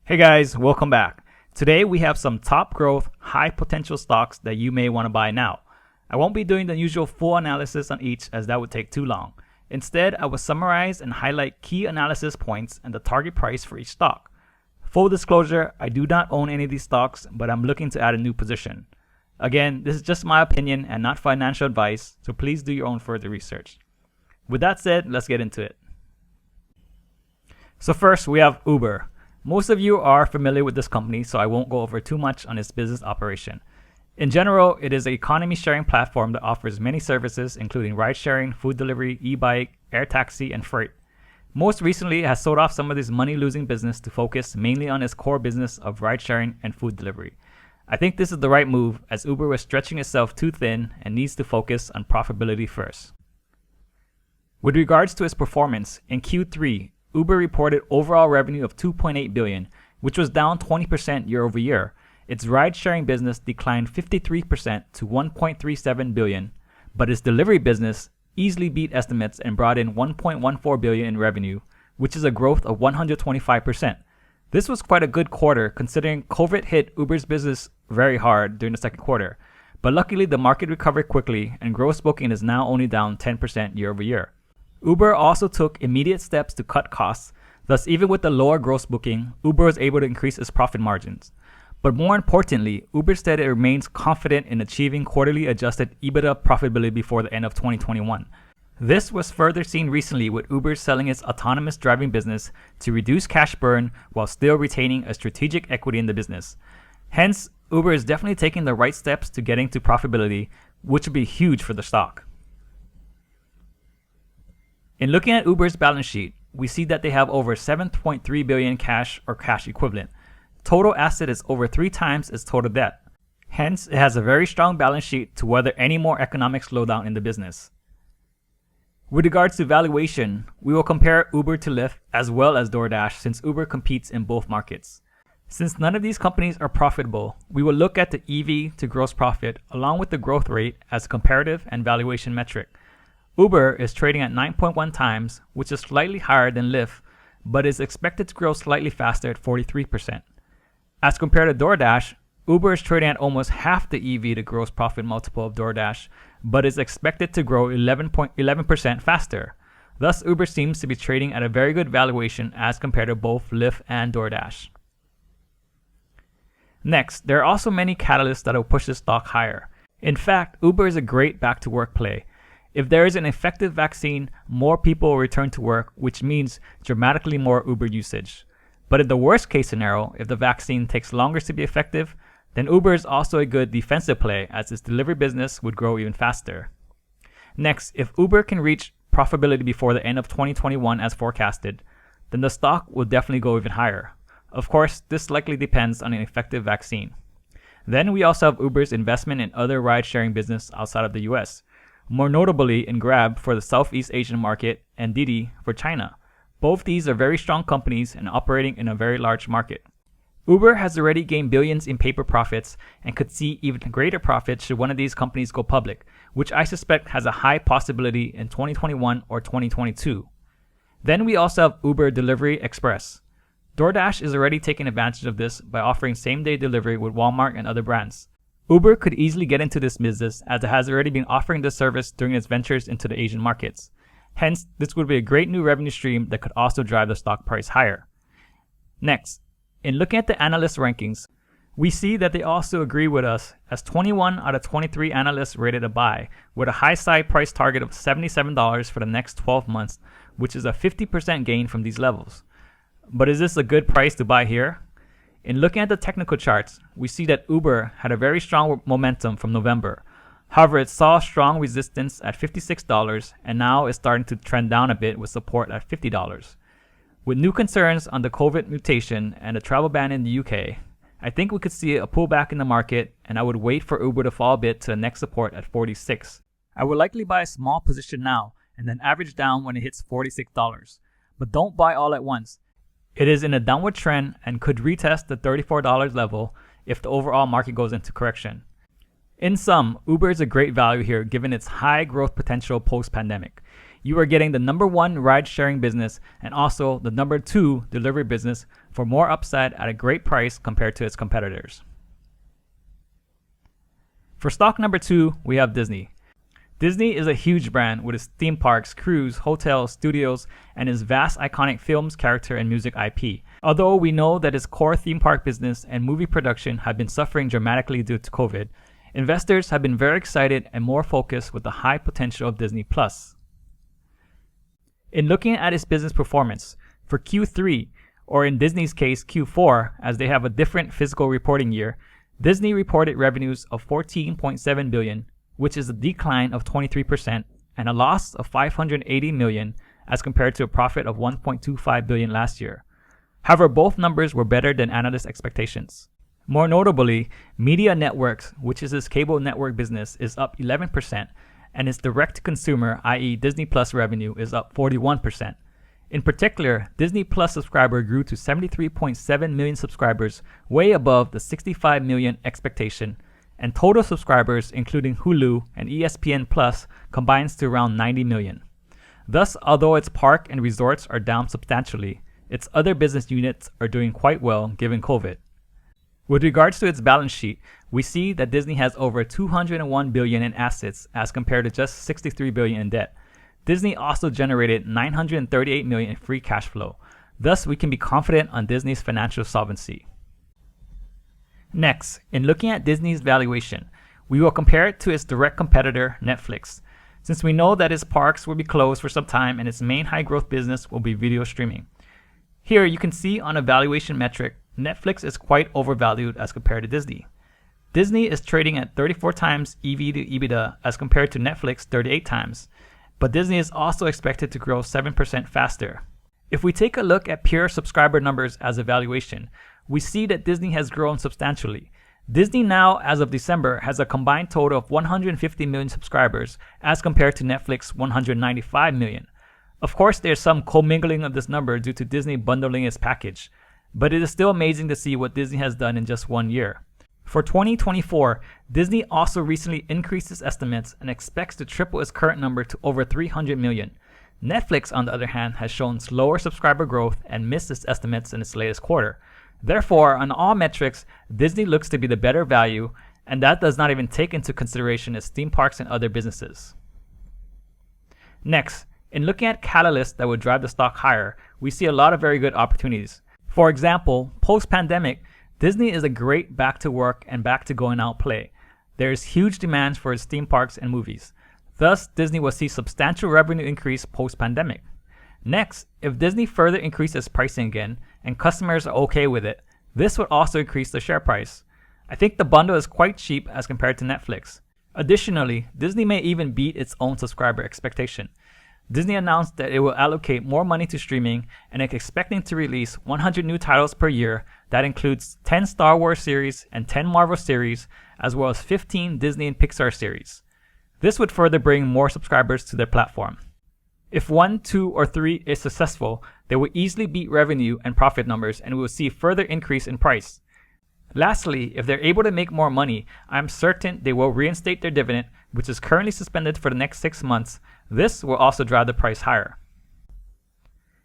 Hey guys, welcome back. Today we have some top growth, high potential stocks that you may want to buy now. I won't be doing the usual full analysis on each as that would take too long. Instead, I will summarize and highlight key analysis points and the target price for each stock. Full disclosure, I do not own any of these stocks, but I'm looking to add a new position. Again, this is just my opinion and not financial advice, so please do your own further research. With that said, let's get into it. So first, we have Uber. Most of you are familiar with this company, so I won't go over too much on its business operation. In general, it is an economy sharing platform that offers many services, including ride sharing, food delivery, e-bike, air taxi, and freight. Most recently, it has sold off some of this money-losing business to focus mainly on its core business of ride sharing and food delivery. I think this is the right move, as Uber was stretching itself too thin and needs to focus on profitability first. With regards to its performance, in Q3, Uber reported overall revenue of $2.8 billion, which was down 20% year over year. Its ride-sharing business declined 53% to $1.37 billion, but its delivery business easily beat estimates and brought in $1.14 billion in revenue, which is a growth of 125%. This was quite a good quarter considering COVID hit Uber's business very hard during the second quarter, but luckily the market recovered quickly and gross booking is now only down 10% year over year. Uber also took immediate steps to cut costs, thus even with the lower gross booking, Uber was able to increase its profit margins. But more importantly, Uber said it remains confident in achieving quarterly adjusted EBITDA profitability before the end of 2021. This was further seen recently with Uber selling its autonomous driving business to reduce cash burn while still retaining a strategic equity in the business. Hence, Uber is definitely taking the right steps to getting to profitability, which would be huge for the stock. In looking at Uber's balance sheet, we see that they have over $7.3 billion cash or cash equivalent. Total asset is over 3 times its total debt. Hence, it has a very strong balance sheet to weather any more economic slowdown in the business. With regards to valuation, we will compare Uber to Lyft as well as DoorDash since Uber competes in both markets. Since none of these companies are profitable, we will look at the EV to gross profit along with the growth rate as a comparative and valuation metric. Uber is trading at 9.1 times, which is slightly higher than Lyft, but is expected to grow slightly faster at 43%. As compared to DoorDash, Uber is trading at almost half the EV to gross profit multiple of DoorDash, but is expected to grow 11% faster. Thus, Uber seems to be trading at a very good valuation as compared to both Lyft and DoorDash. Next, there are also many catalysts that will push the stock higher. In fact, Uber is a great back-to-work play. If there is an effective vaccine, more people will return to work, which means dramatically more Uber usage. But in the worst case scenario, if the vaccine takes longer to be effective, then Uber is also a good defensive play as its delivery business would grow even faster. Next, if Uber can reach profitability before the end of 2021 as forecasted, then the stock will definitely go even higher. Of course, this likely depends on an effective vaccine. Then we also have Uber's investment in other ride-sharing business outside of the US. More notably in Grab for the Southeast Asian market and Didi for China. Both these are very strong companies and operating in a very large market. Uber has already gained billions in paper profits and could see even greater profits should one of these companies go public, which I suspect has a high possibility in 2021 or 2022. Then we also have Uber Delivery Express. DoorDash is already taking advantage of this by offering same-day delivery with Walmart and other brands. Uber could easily get into this business as it has already been offering this service during its ventures into the Asian markets. Hence, this would be a great new revenue stream that could also drive the stock price higher. Next, in looking at the analyst rankings, we see that they also agree with us as 21 out of 23 analysts rated a buy with a high side price target of $77 for the next 12 months, which is a 50% gain from these levels. But is this a good price to buy here? In looking at the technical charts, we see that Uber had a very strong momentum from November. However, it saw strong resistance at $56 and now is starting to trend down a bit with support at $50. With new concerns on the COVID mutation and a travel ban in the UK, I think we could see a pullback in the market and I would wait for Uber to fall a bit to the next support at $46. I would likely buy a small position now and then average down when it hits $46. But don't buy all at once. It is in a downward trend and could retest the $34 level if the overall market goes into correction. In sum, Uber is a great value here given its high growth potential post-pandemic. you are getting the #1 ride-sharing business and also the #2 delivery business for more upside at a great price compared to its competitors. For stock number 2, we have Disney. Disney is a huge brand with its theme parks, cruise, hotels, studios, and its vast iconic films, character, and music IP. Although we know that its core theme park business and movie production have been suffering dramatically due to COVID, investors have been very excited and more focused with the high potential of Disney Plus. In looking at its business performance, for Q3, or in Disney's case Q4, as they have a different fiscal reporting year, Disney reported revenues of $14.7 billion, which is a decline of 23%, and a loss of $580 million as compared to a profit of $1.25 billion last year. However, both numbers were better than analyst expectations. More notably, Media Networks, which is its cable network business, is up 11%, and its direct-to-consumer, i.e. Disney Plus revenue, is up 41%. In particular, Disney Plus subscriber grew to 73.7 million subscribers, way above the 65 million expectation, and total subscribers, including Hulu and ESPN Plus, combines to around 90 million. Thus, although its park and resorts are down substantially, its other business units are doing quite well given COVID. With regards to its balance sheet, we see that Disney has over $201 billion in assets as compared to just $63 billion in debt. Disney also generated $938 million in free cash flow. Thus, we can be confident on Disney's financial solvency. Next, in looking at Disney's valuation, we will compare it to its direct competitor, Netflix, since we know that its parks will be closed for some time and its main high-growth business will be video streaming. Here, you can see on a valuation metric, Netflix is quite overvalued as compared to Disney. Disney is trading at 34 times EV to EBITDA as compared to Netflix 38 times, but Disney is also expected to grow 7% faster. If we take a look at pure subscriber numbers as a valuation, we see that Disney has grown substantially. Disney now, as of December, has a combined total of 150 million subscribers as compared to Netflix 195 million. Of course, there's some commingling of this number due to Disney bundling its package, but it is still amazing to see what Disney has done in just 1 year. For 2024, Disney also recently increased its estimates and expects to triple its current number to over 300 million. Netflix, on the other hand, has shown slower subscriber growth and missed its estimates in its latest quarter. Therefore, on all metrics, Disney looks to be the better value, and that does not even take into consideration its theme parks and other businesses. Next, in looking at catalysts that would drive the stock higher, we see a lot of very good opportunities. For example, post-pandemic, Disney is a great back-to-work and back-to-going-out play. There is huge demand for its theme parks and movies. Thus, Disney will see substantial revenue increase post-pandemic. Next, if Disney further increases pricing again, and customers are okay with it, this would also increase the share price. I think the bundle is quite cheap as compared to Netflix. Additionally, Disney may even beat its own subscriber expectation. Disney announced that it will allocate more money to streaming and is expecting to release 100 new titles per year. That includes 10 Star Wars series and 10 Marvel series, as well as 15 Disney and Pixar series. This would further bring more subscribers to their platform. If 1, 2, or 3 is successful, they will easily beat revenue and profit numbers, and we will see a further increase in price. Lastly, if they're able to make more money, I'm certain they will reinstate their dividend, which is currently suspended for the next 6 months. This will also drive the price higher.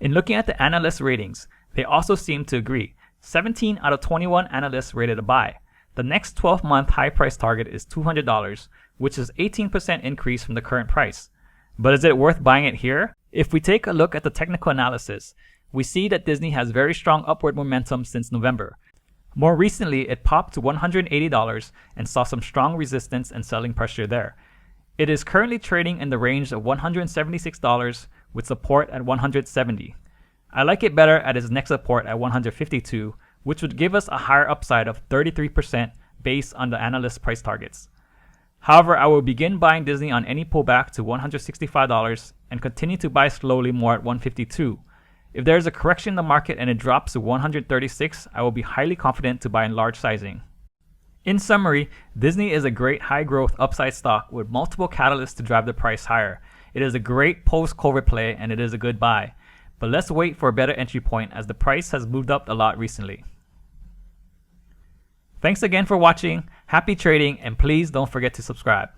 In looking at the analyst ratings, they also seem to agree. 17 out of 21 analysts rated a buy. The next 12-month high price target is $200, which is 18% increase from the current price. But is it worth buying it here? If we take a look at the technical analysis, we see that Disney has very strong upward momentum since November. More recently, it popped to $180 and saw some strong resistance and selling pressure there. It is currently trading in the range of $176 with support at $170. I like it better at its next support at $152, which would give us a higher upside of 33% based on the analyst price targets. However, I will begin buying Disney on any pullback to $165 and continue to buy slowly more at $152. If there is a correction in the market and it drops to $136, I will be highly confident to buy in large sizing. In summary, Disney is a great high-growth upside stock with multiple catalysts to drive the price higher. It is a great post-COVID play and it is a good buy. But let's wait for a better entry point as the price has moved up a lot recently. Thanks again for watching, happy trading, and please don't forget to subscribe.